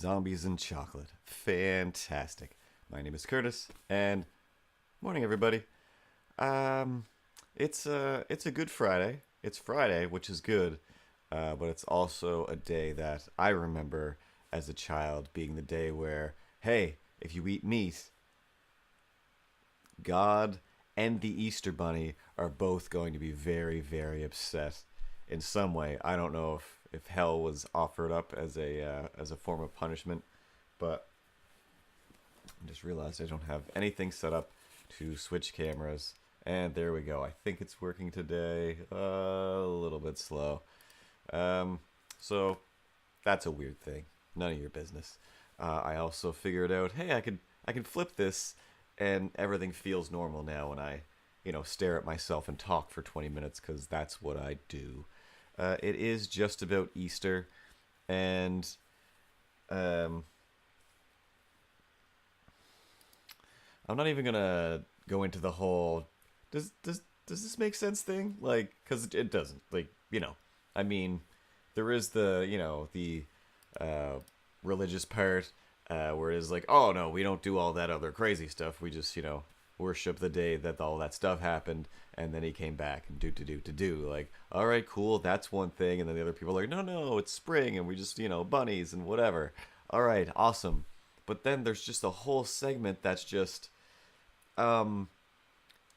Zombies and chocolate. Fantastic. My name is Curtis, and morning, everybody. Um, it's a good Friday. It's Friday, which is good, but it's also a day that I remember as a child being the day where, hey, if you eat meat, God and the Easter Bunny are both going to be very, very upset in some way. I don't know if hell was offered up as a form of punishment, but I just realized I don't have anything set up to switch cameras. And there we go. I think it's working today. A little bit slow. Um, so that's a weird thing. None of your business. I also figured out, hey, I can flip this, and everything feels normal now when I, stare at myself and talk for 20 minutes because that's what I do. It is just about Easter, and um, I'm not even gonna go into the whole does this make sense thing, like, because it doesn't, like, I mean, there is the uh, religious part, where it is like, oh no, we don't do all that other crazy stuff, we just worship the day that all that stuff happened, and then he came back and do, like, all right, cool, that's one thing. And then the other people are like, no, no, it's spring and we just bunnies and whatever. All right, awesome. But then there's just a whole segment that's just um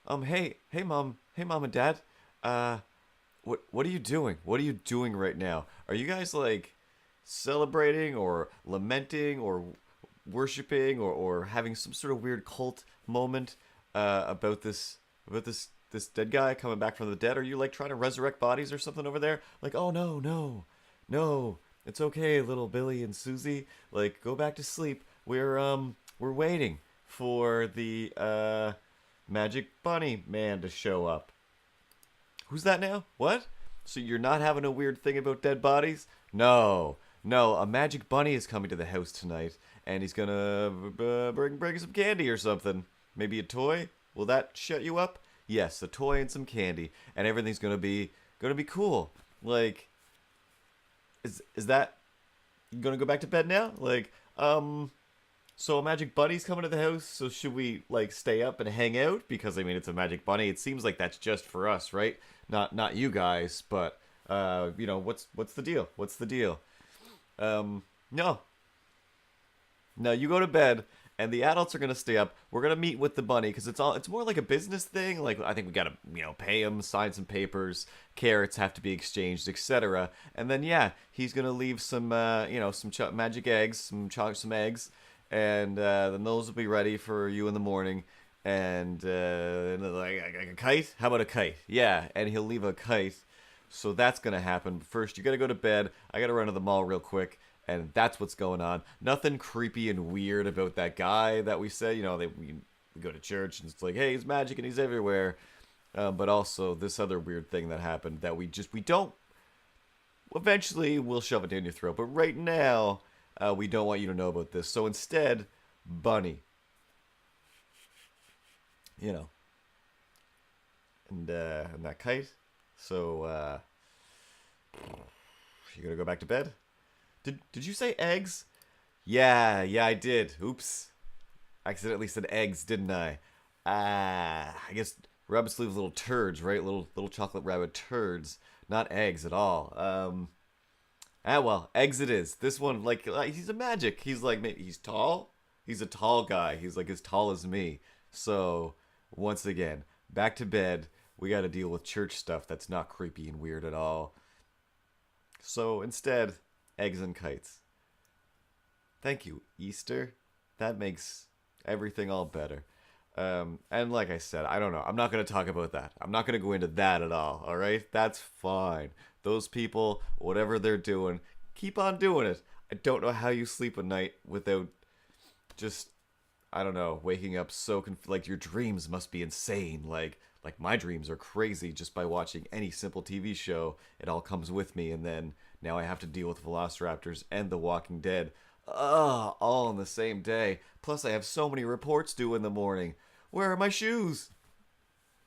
hey mom and dad, uh what are you doing? What are you doing right now? Are you guys like celebrating or lamenting or worshiping, or having some sort of weird cult moment about this dead guy coming back from the dead? Are you like trying to resurrect bodies or something over there? Like, oh no, no, no, it's okay, little Billy and Susie. Like, go back to sleep. We're waiting for the Magic Bunny Man to show up. Who's that now? What? So you're not having a weird thing about dead bodies? No, no. A magic bunny is coming to the house tonight, and he's gonna bring some candy or something. Maybe a toy. Will that shut you up? Yes, a toy and some candy, and everything's gonna be cool. Like, is that you gonna go back to bed now? Like, so a magic bunny's coming to the house, so should we like stay up and hang out? Because I mean, it's a magic bunny. It seems like that's just for us, right? Not you guys, but what's the deal? What's the deal? No, no, you go to bed, and the adults are gonna stay up. We're gonna meet with the bunny because it's more like a business thing. Like, I think we gotta pay him, sign some papers, carrots have to be exchanged, etc. And then yeah, he's gonna leave some magic eggs, some eggs, and then those will be ready for you in the morning. And like a kite. How about a kite? Yeah, and he'll leave a kite. So that's gonna happen. But first, you gotta go to bed. I gotta run to the mall real quick, and that's what's going on. Nothing creepy and weird about that guy that we said. We go to church and it's like, hey, he's magic and he's everywhere. But also this other weird thing that happened that we don't. Eventually, we'll shove it down your throat. But right now, we don't want you to know about this. So instead, bunny. You know, and that kite. So you gonna go back to bed? Did you say eggs? Yeah, I did. Oops. I accidentally said eggs, didn't I? I guess rabbits leave little turds, right? Little chocolate rabbit turds, not eggs at all. Well, eggs it is. This one, like he's a magic. He's like, maybe he's tall. He's a tall guy. He's like as tall as me. So once again, back to bed. We got to deal with church stuff that's not creepy and weird at all. So instead, eggs and kites. Thank you, Easter. That makes everything all better. And like I said, I don't know. I'm not going to talk about that. I'm not going to go into that at all. All right? That's fine. Those people, whatever they're doing, keep on doing it. I don't know how you sleep at night without just, I don't know, waking up so like your dreams must be insane. Like my dreams are crazy just by watching any simple TV show. It all comes with me, and then now I have to deal with Velociraptors and The Walking Dead. Ugh, all in the same day. Plus I have so many reports due in the morning. Where are my shoes?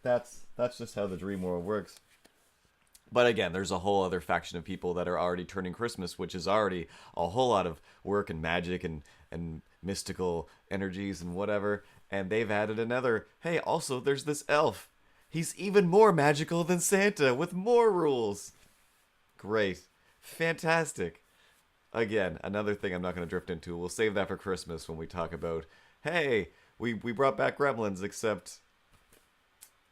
That's just how the dream world works. But again, there's a whole other faction of people that are already turning Christmas, which is already a whole lot of work and magic and mystical energies and whatever. And they've added another. Hey, also there's this elf. He's even more magical than Santa with more rules. Great, fantastic. Again, another thing I'm not going to drift into. We'll save that for Christmas when we talk about. Hey, we brought back Gremlins, except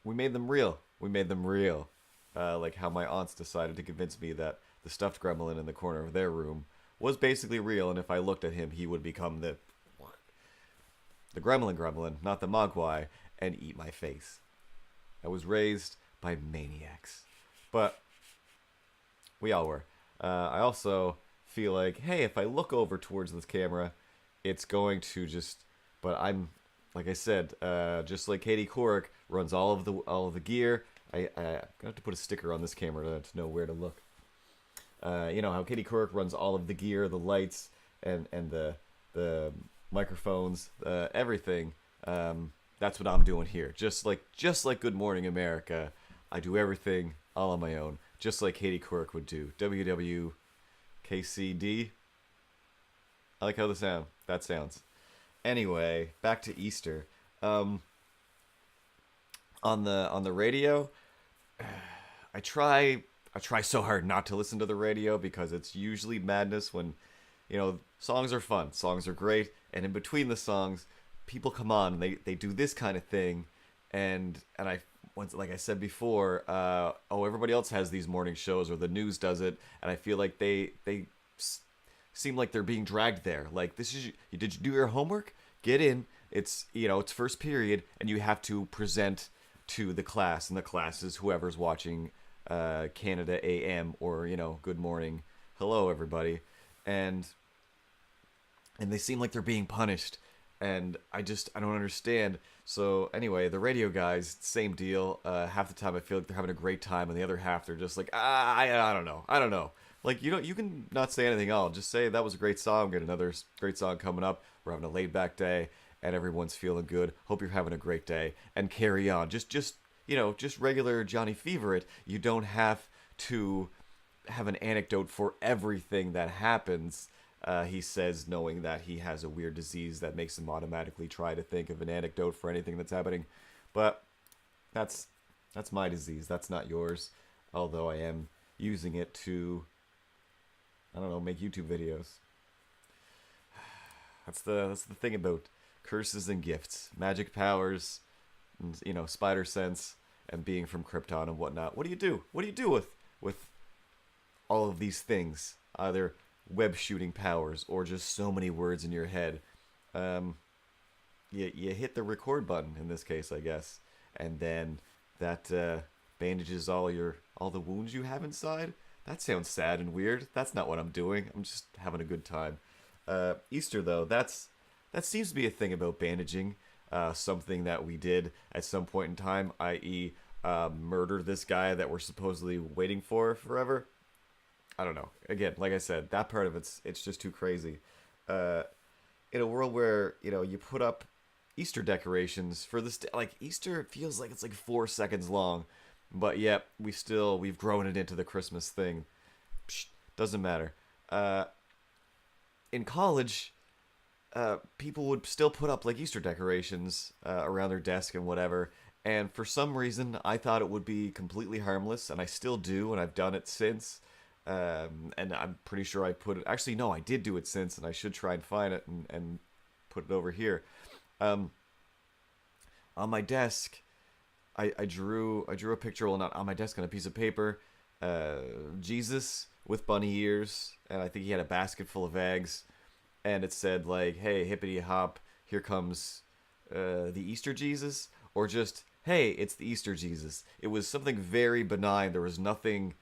we made them real. We made them real. Like how my aunts decided to convince me that the stuffed gremlin in the corner of their room was basically real, and if I looked at him, he would become the gremlin, not the mogwai, and eat my face. I was raised by maniacs, but we all were. I also feel like, hey, if I look over towards this camera, it's going to just. But I'm, like I said, just like Katie Couric runs all of the gear. I'm gonna have to put a sticker on this camera to know where to look. You know how Katie Couric runs all of the gear, the lights, and the microphones, everything. That's what I'm doing here. Just like Good Morning America, I do everything all on my own, just like Katie Couric would do. WWKCD. I like how that sounds. Anyway, back to Easter. On the radio, I try so hard not to listen to the radio because it's usually madness when, songs are fun, songs are great, and in between the songs, people come on and they do this kind of thing, and I once, like I said before, everybody else has these morning shows or the news does it, and I feel like they seem like they're being dragged there. Like, did you do your homework? Get in. It's first period, and you have to present to the class, and the class is whoever's watching Canada AM or Good Morning, hello everybody, and they seem like they're being punished, and I don't understand. So anyway, the radio guys, same deal. Half the time I feel like they're having a great time, and the other half they're just like, I don't know. Like, you can not say anything at all. Just say that was a great song. Get another great song coming up. We're having a laid back day, and everyone's feeling good. Hope you're having a great day, and carry on. Just regular Johnny Fever it. You don't have to have an anecdote for everything that happens. He says, knowing that he has a weird disease that makes him automatically try to think of an anecdote for anything that's happening. But that's my disease. That's not yours. Although I am using it to, I don't know, make YouTube videos. That's the thing about curses and gifts, magic powers, and, spider sense, and being from Krypton and whatnot. What do you do? What do you do with all of these things? Either web shooting powers or just so many words in your head. You hit the record button in this case, I guess, and then that bandages all the wounds you have inside. That sounds sad and weird. That's not what I'm doing. I'm just having a good time. Easter though, that seems to be a thing about bandaging. Something that we did at some point in time, i.e., murder this guy that we're supposedly waiting for forever. I don't know. Again, like I said, that part of it's just too crazy. In a world where you put up Easter decorations for this, like Easter feels like it's like 4 seconds long, but yet we've grown it into the Christmas thing. Psh, doesn't matter. In college, people would still put up like Easter decorations around their desk and whatever. And for some reason, I thought it would be completely harmless, and I still do, and I've done it since. And I'm pretty sure I put it. Actually, no, I did do it since, and I should try and find it and put it over here. On my desk, I drew a picture, well, not on my desk, on a piece of paper. Jesus with bunny ears, and I think he had a basket full of eggs. And it said like, "Hey, hippity hop, here comes the Easter Jesus," or just, "Hey, it's the Easter Jesus." It was something very benign. There was nothing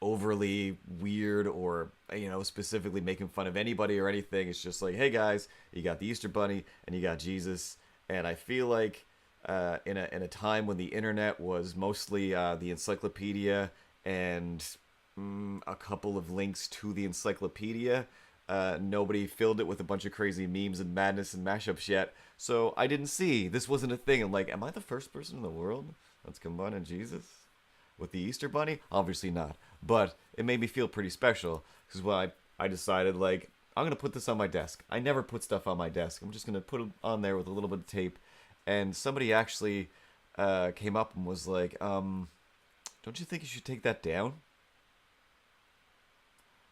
overly weird or specifically making fun of anybody or anything. It's just like, hey guys, you got the Easter bunny and you got Jesus. And I feel like in a time when the internet was mostly the encyclopedia and a couple of links to the encyclopedia. Nobody filled it with a bunch of crazy memes and madness and mashups yet, so I didn't see. This wasn't a thing. I'm like, am I the first person in the world that's combining Jesus? with the Easter Bunny? Obviously not. But it made me feel pretty special because when I decided, like, I'm going to put this on my desk. I never put stuff on my desk. I'm just going to put it on there with a little bit of tape. And somebody actually came up and was like, don't you think you should take that down?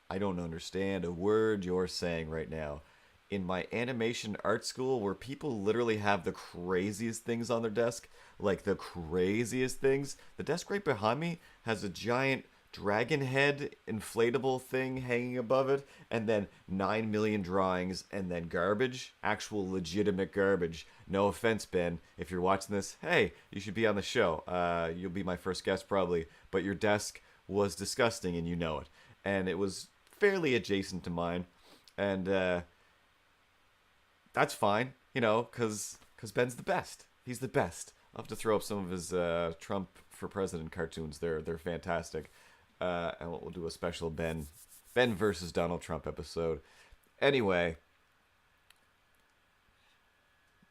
I don't understand a word you're saying right now. In my animation art school, where people literally have the craziest things on their desk, like the craziest things, the desk right behind me has a giant dragon head inflatable thing hanging above it, and then 9 million drawings, and then garbage, actual legitimate garbage. No offense, Ben, if you're watching this, hey, you should be on the show. You'll be my first guest probably, but your desk was disgusting and you know it. And it was fairly adjacent to mine, and that's fine, because Ben's the best. He's the best. I'll have to throw up some of his Trump for President cartoons. They're fantastic. And we'll do a special Ben versus Donald Trump episode. Anyway,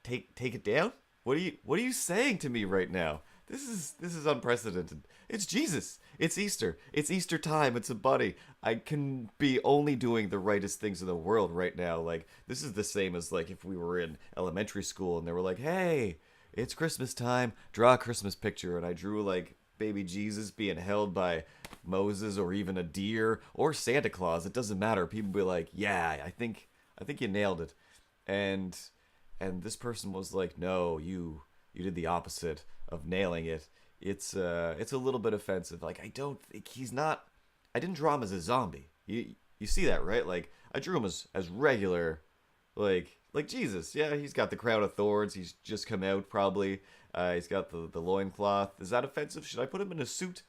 take it down. What are you saying to me right now? This is unprecedented. It's Jesus. It's Easter. It's Easter time. It's a bunny. I can be only doing the rightest things in the world right now. Like, this is the same as, like, if we were in elementary school and they were like, hey, it's Christmas time. Draw a Christmas picture. And I drew, like, baby Jesus being held by Moses or even a deer or Santa Claus. It doesn't matter. People be like, yeah, I think you nailed it. And this person was like, no, you did the opposite of nailing it. It's a little bit offensive. Like, I don't think I didn't draw him as a zombie. You see that, right? Like, I drew him as regular, like Jesus. Yeah, he's got the crown of thorns. He's just come out probably. He's got the loincloth. Is that offensive? Should I put him in a suit?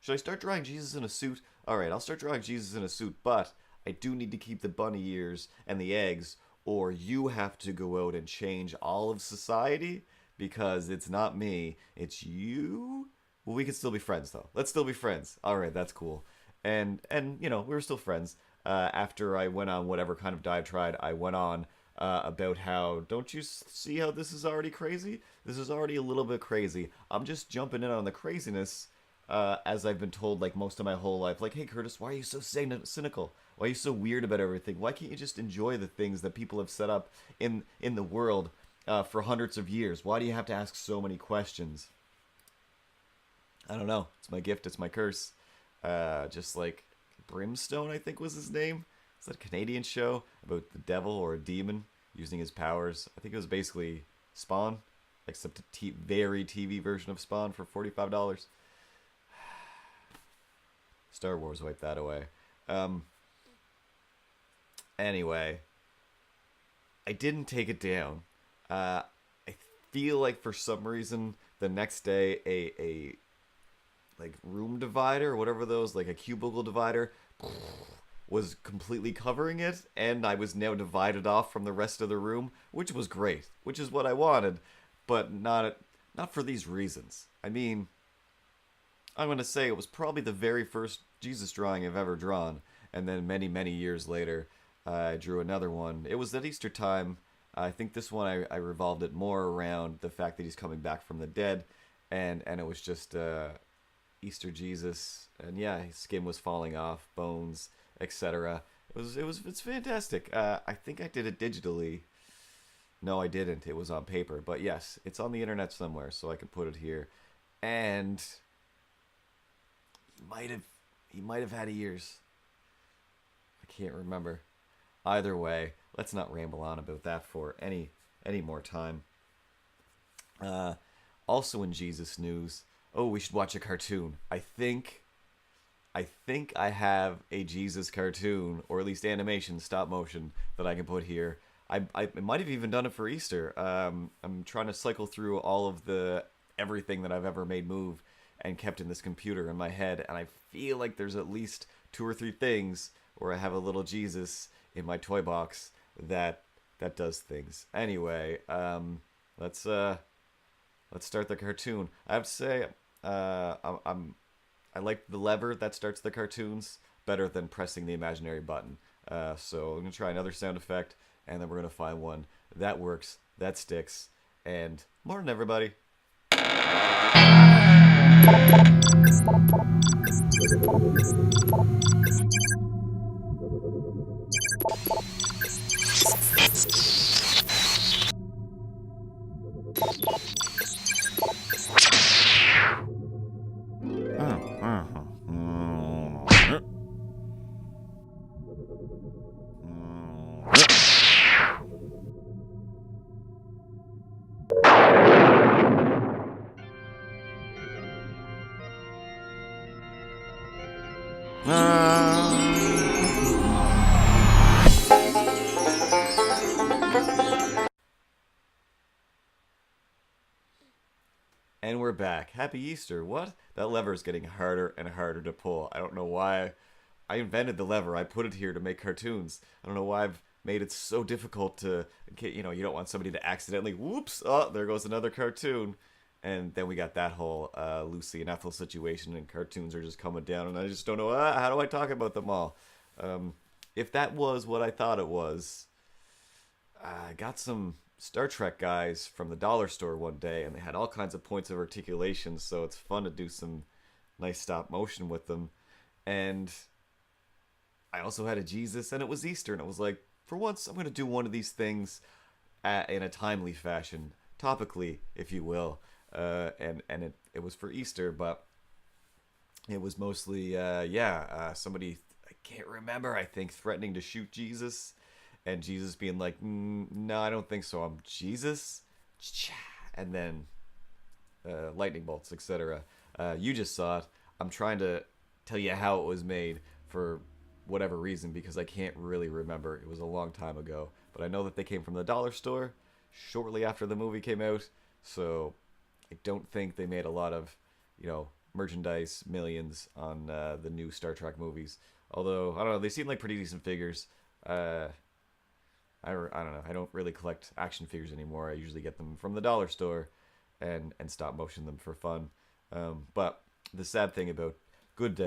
Should I start drawing Jesus in a suit? All right, I'll start drawing Jesus in a suit, but I do need to keep the bunny ears and the eggs, or you have to go out and change all of society, because it's not me, it's you. Well, we can still be friends, though. Let's still be friends. All right, that's cool. And we were still friends. After I went on whatever kind of diatribe I went on about how, don't you see how this is already crazy? This is already a little bit crazy. I'm just jumping in on the craziness, as I've been told, like, most of my whole life. Like, hey, Curtis, why are you so cynical? Why are you so weird about everything? Why can't you just enjoy the things that people have set up in the world for hundreds of years? Why do you have to ask so many questions? I don't know. It's my gift. It's my curse. Just like Brimstone, I think was his name. Is that a Canadian show about the devil or a demon using his powers? I think it was basically Spawn, except a very TV version of Spawn for $45. Star Wars wiped that away. Anyway, I didn't take it down. I feel like for some reason the next day a like room divider or whatever those, like a cubicle divider, was completely covering it, and I was now divided off from the rest of the room, which was great, which is what I wanted, but not for these reasons. I mean, I'm going to say it was probably the very first Jesus drawing I've ever drawn, and then many, many years later, I drew another one. It was at Easter time. I think this one I revolved it more around the fact that he's coming back from the dead, and it was just Easter Jesus, and yeah, his skin was falling off, bones, etc. It's fantastic. I think I did it digitally. No, I didn't. It was on paper, but yes, it's on the internet somewhere, so I can put it here. And he might have had ears. I can't remember. Either way, let's not ramble on about that for any more time. Also in Jesus news, we should watch a cartoon. I think I have a Jesus cartoon, or at least animation, stop motion, that I can put here. I might have even done it for Easter. I'm trying to cycle through all of everything that I've ever made move and kept in this computer in my head, and I feel like there's at least 2 or 3 things where I have a little Jesus in my toy box that does things. Anyway, let's start the cartoon. I have to say, I like the lever that starts the cartoons better than pressing the imaginary button. So I'm gonna try another sound effect, and then we're gonna find one that works, that sticks, and morning everybody. And we're back. Happy Easter. What? That lever is getting harder and harder to pull. I don't know why. I invented the lever. I put it here to make cartoons. I don't know why I've made it so difficult to, you know, you don't want somebody to accidentally, whoops, oh, there goes another cartoon. And then we got that whole Lucy and Ethel situation, and cartoons are just coming down, and I just don't know, how do I talk about them all? If that was what I thought it was, I got some Star Trek guys from the dollar store one day, and they had all kinds of points of articulation, so it's fun to do some nice stop motion with them. And I also had a Jesus, and it was Easter, and it was like, for once, I'm going to do one of these things in a timely fashion, topically, if you will. And it was for Easter, but it was mostly, somebody, I can't remember, I think, threatening to shoot Jesus, and Jesus being like, no, I don't think so, I'm Jesus. And then lightning bolts, etc. You just saw it. I'm trying to tell you how it was made for whatever reason, because I can't really remember. It was a long time ago. But I know that they came from the dollar store shortly after the movie came out, so I don't think they made a lot of, merchandise millions on the new Star Trek movies. Although, I don't know, they seem like pretty decent figures. I don't know. I don't really collect action figures anymore. I usually get them from the dollar store and stop motion them for fun. But the sad thing about good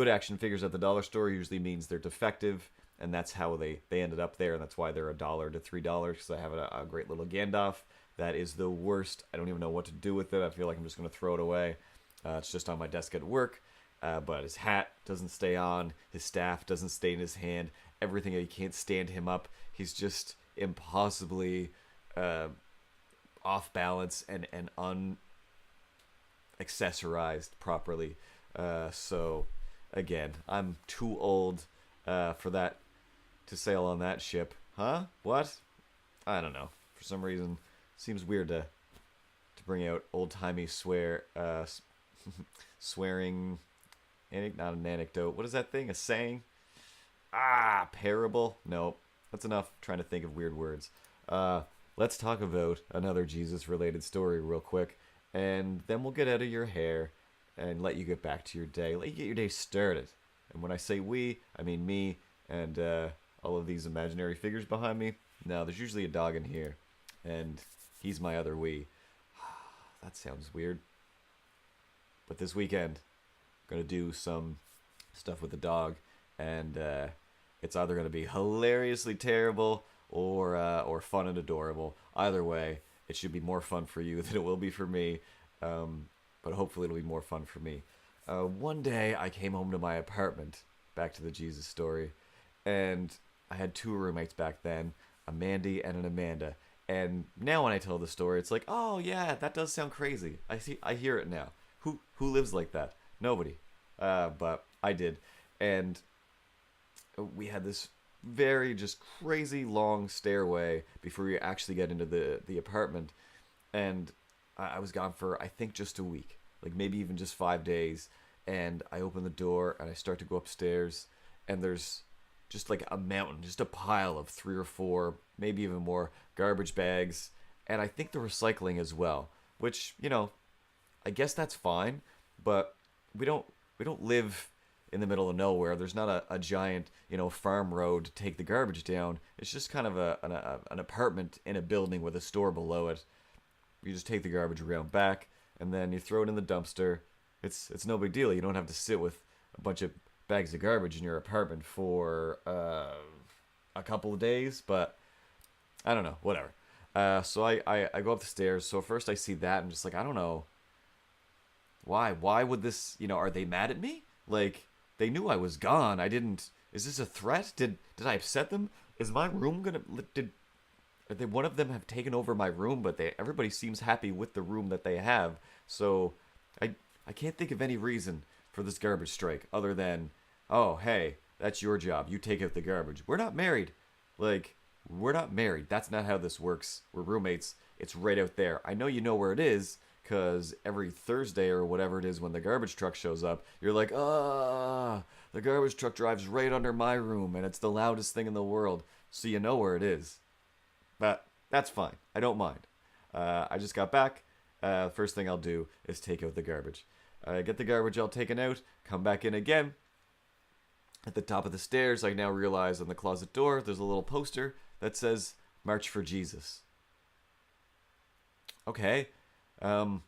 action figures at the dollar store usually means they're defective, and that's how they ended up there, and that's why they're $1 to $3. Because I have a great little Gandalf that is the worst. I don't even know what to do with it. I feel like I'm just going to throw it away. It's just on my desk at work. But his hat doesn't stay on. His staff doesn't stay in his hand. Everything, you can't stand him up. He's just impossibly off balance and unaccessorized properly. So, again, I'm too old for that to sail on that ship. Huh? What? I don't know. For some reason, seems weird to bring out old-timey swearing. Not an anecdote. What is that thing? A saying? Parable? No. That's enough trying to think of weird words. Let's talk about another Jesus-related story real quick, and then we'll get out of your hair and let you get back to your day. Let you get your day started. And when I say we, I mean me and all of these imaginary figures behind me. No, there's usually a dog in here, and he's my other we. That sounds weird. But this weekend, I'm going to do some stuff with the dog, and it's either going to be hilariously terrible or fun and adorable. Either way, it should be more fun for you than it will be for me, but hopefully it'll be more fun for me. One day, I came home to my apartment, back to the Jesus story, and I had two roommates back then, a Mandy and an Amanda. And now when I tell the story, it's like, oh yeah, that does sound crazy. I hear it now. Who lives like that? Nobody. But I did. And we had this very just crazy long stairway before we actually get into the apartment. And I was gone for, I think, just a week. Like maybe even just 5 days. And I open the door and I start to go upstairs. And there's just like a mountain, just a pile of 3 or 4, maybe even more, garbage bags. And I think the recycling as well. Which, I guess that's fine. But we don't live in the middle of nowhere. There's not a giant, farm road to take the garbage down. It's just kind of an apartment in a building with a store below it. You just take the garbage around back, and then you throw it in the dumpster. It's no big deal. You don't have to sit with a bunch of bags of garbage in your apartment for a couple of days, but I don't know, whatever. So I go up the stairs. So first I see that, and just like, I don't know Why? Why would this? Are they mad at me? Like they knew I was gone. I didn't. Is this a threat? Did I upset them? Is my room gonna? Did they? One of them have taken over my room, but everybody seems happy with the room that they have. So, I I can't think of any reason for this garbage strike other than, oh hey, that's your job. You take out the garbage. We're not married. Like we're not married. That's not how this works. We're roommates. It's right out there. I know you know where it is because every Thursday or whatever it is when the garbage truck shows up, you're like, the garbage truck drives right under my room and it's the loudest thing in the world. So you know where it is. But that's fine. I don't mind. I just got back. First thing I'll do is take out the garbage. Get the garbage all taken out, come back in again. At the top of the stairs, I now realize on the closet door, there's a little poster that says, March for Jesus. Okay. There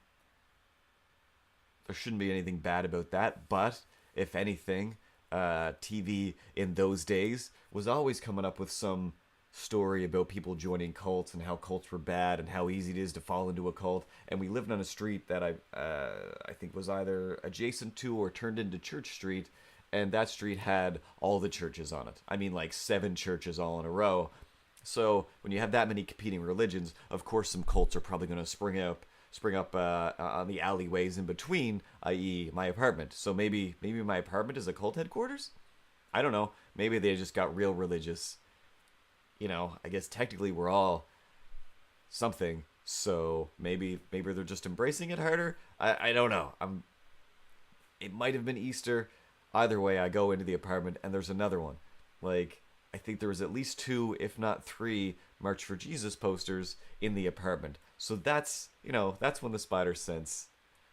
shouldn't be anything bad about that, but if anything, TV in those days was always coming up with some story about people joining cults and how cults were bad and how easy it is to fall into a cult. And we lived on a street that I think was either adjacent to or turned into Church Street, and that street had all the churches on it. I mean, like 7 churches all in a row. So when you have that many competing religions, of course some cults are probably going to spring up on the alleyways in between, i.e., my apartment. So maybe my apartment is a cult headquarters. I don't know. Maybe they just got real religious. I guess technically we're all something. So maybe they're just embracing it harder. I don't know. It might have been Easter. Either way, I go into the apartment and there's another one. Like, I think there was at least 2, if not 3, March for Jesus posters in the apartment. So that's when the spider sense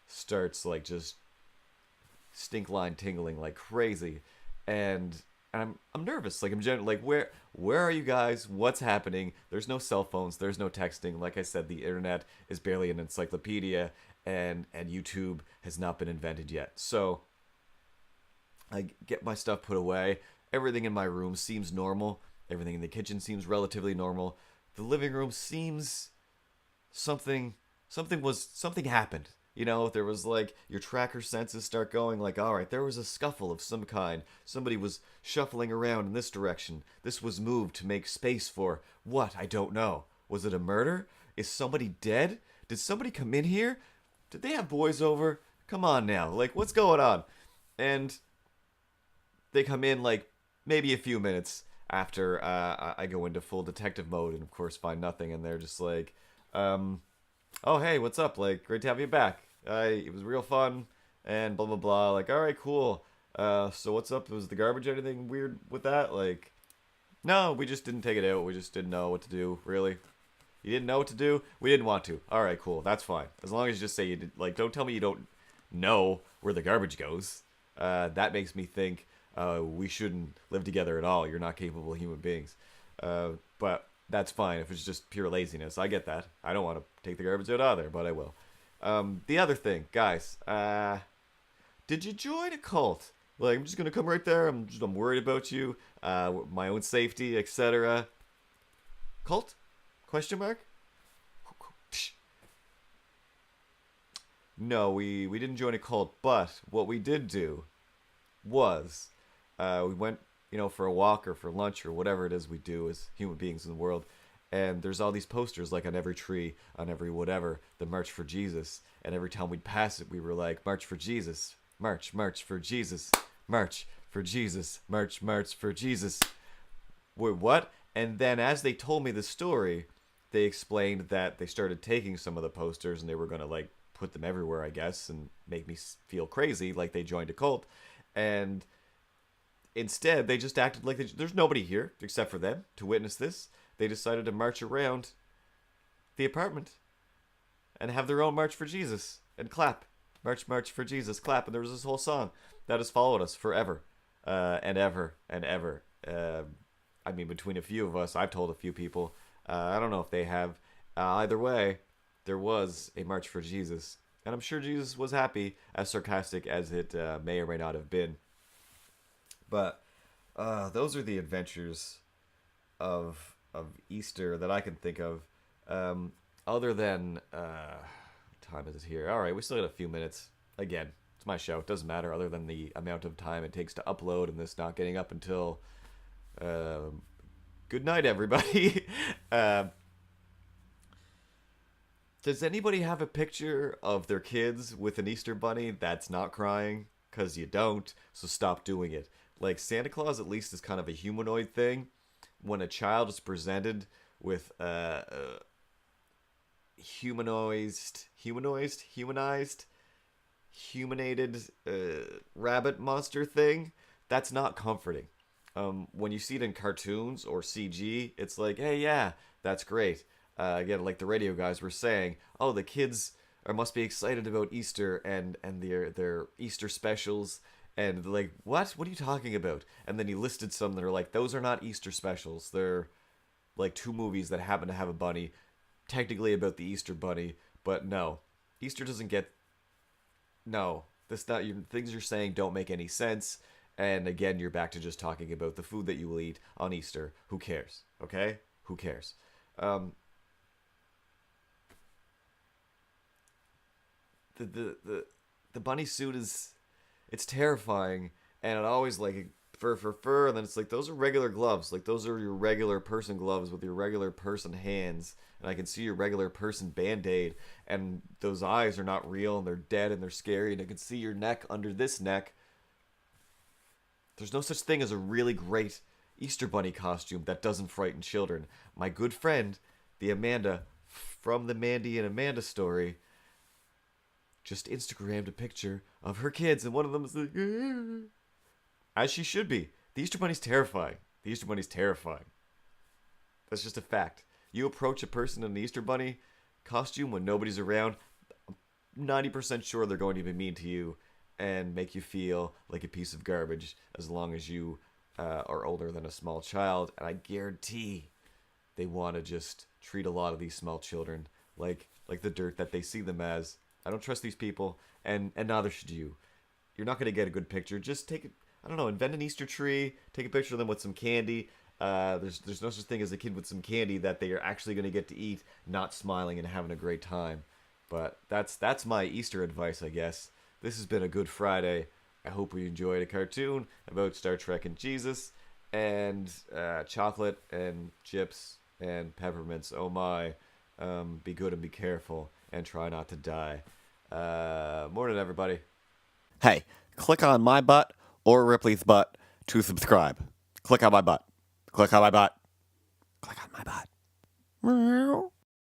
starts, like, just stink line tingling like crazy. And I'm nervous. Like, like, where are you guys? What's happening? There's no cell phones. There's no texting. Like I said, the internet is barely an encyclopedia, and YouTube has not been invented yet. So I get my stuff put away. Everything in my room seems normal. Everything in the kitchen seems relatively normal. The living room seems something happened. There was like your tracker senses start going like, all right, there was a scuffle of some kind. Somebody was shuffling around in this direction. This was moved to make space for what? I don't know. Was it a murder? Is somebody dead? Did somebody come in here? Did they have boys over? Come on now. Like, what's going on? And they come in like maybe a few minutes after I go into full detective mode and of course find nothing, and they're just like, oh hey, what's up? Like, great to have you back. It was real fun and blah blah blah. Like, all right, cool. So what's up? Was the garbage anything weird with that? Like, no, we just didn't take it out. We just didn't know what to do. Really, you didn't know what to do. We didn't want to. All right, cool. That's fine. As long as you just say you did. Like, don't tell me you don't know where the garbage goes. That makes me think we shouldn't live together at all. You're not capable human beings. But that's fine if it's just pure laziness. I get that. I don't want to take the garbage out either, but I will. The other thing, guys, did you join a cult? Like, I'm just gonna come right there. I'm worried about you, my own safety, etc. Cult? Question mark? No, we didn't join a cult, but what we did do was we went, for a walk or for lunch or whatever it is we do as human beings in the world. And there's all these posters, like on every tree, on every whatever, the March for Jesus. And every time we'd pass it, we were like, March for Jesus, march for Jesus, march for Jesus, march for Jesus. Wait, what? And then as they told me the story, they explained that they started taking some of the posters and they were going to, like, put them everywhere, I guess, and make me feel crazy, like they joined a cult. And instead, they just acted like there's nobody here except for them to witness this. They decided to march around the apartment and have their own March for Jesus and clap. March for Jesus, clap. And there was this whole song that has followed us forever and ever and ever. I mean, between a few of us, I've told a few people. I don't know if they have. Either way, there was a March for Jesus. And I'm sure Jesus was happy, as sarcastic as it may or may not have been. But those are the adventures of Easter that I can think of. Other than what time is it here? All right, we still got a few minutes. again, it's my show. It doesn't matter other than the amount of time it takes to upload and this not getting up until. Good night, everybody. uh, does anybody have a picture of their kids with an Easter bunny that's not crying? Because you don't, so stop doing it. Like, Santa Claus at least is kind of a humanoid thing. When a child is presented with humanated rabbit monster thing, that's not comforting. When you see it in cartoons or CG, it's like, hey, yeah, that's great. Again, like the radio guys were saying, oh, the kids must be excited about Easter and their Easter specials. And like, what? What are you talking about? And then he listed some that are like, those are not Easter specials. They're like two movies that happen to have a bunny, technically about the Easter bunny, but no, Easter doesn't get. No, this not your things you're saying don't make any sense. And again, you're back to just talking about the food that you will eat on Easter. Who cares? Okay, who cares? Um, the bunny suit is it's terrifying, and it always like fur, and then it's like those are regular gloves, like those are your regular person gloves with your regular person hands, and I can see your regular person band-aid, and those eyes are not real, and they're dead, and they're scary, and I can see your neck under this neck. There's no such thing as a really great Easter bunny costume that doesn't frighten children. My good friend, the Amanda from the Mandy and Amanda story, just Instagrammed a picture of her kids, and one of them is like, as she should be. The Easter Bunny's terrifying. The Easter Bunny's terrifying. That's just a fact. You approach a person in an Easter Bunny costume when nobody's around, I'm 90% sure they're going to be mean to you and make you feel like a piece of garbage as long as you are older than a small child. And I guarantee they want to just treat a lot of these small children like the dirt that they see them as. I don't trust these people, and neither should you. You're not going to get a good picture. Just take it. I don't know. Invent an Easter tree. Take a picture of them with some candy. There's no such thing as a kid with some candy that they are actually going to get to eat, not smiling and having a great time. But that's my Easter advice, I guess. This has been a good Friday. I hope you enjoyed a cartoon about Star Trek and Jesus, and chocolate and chips and peppermints. Oh my. Be good and be careful, and try not to die. Morning, everybody. Hey, click on my butt or Ripley's butt to subscribe. Click on my butt. Click on my butt. Click on my butt.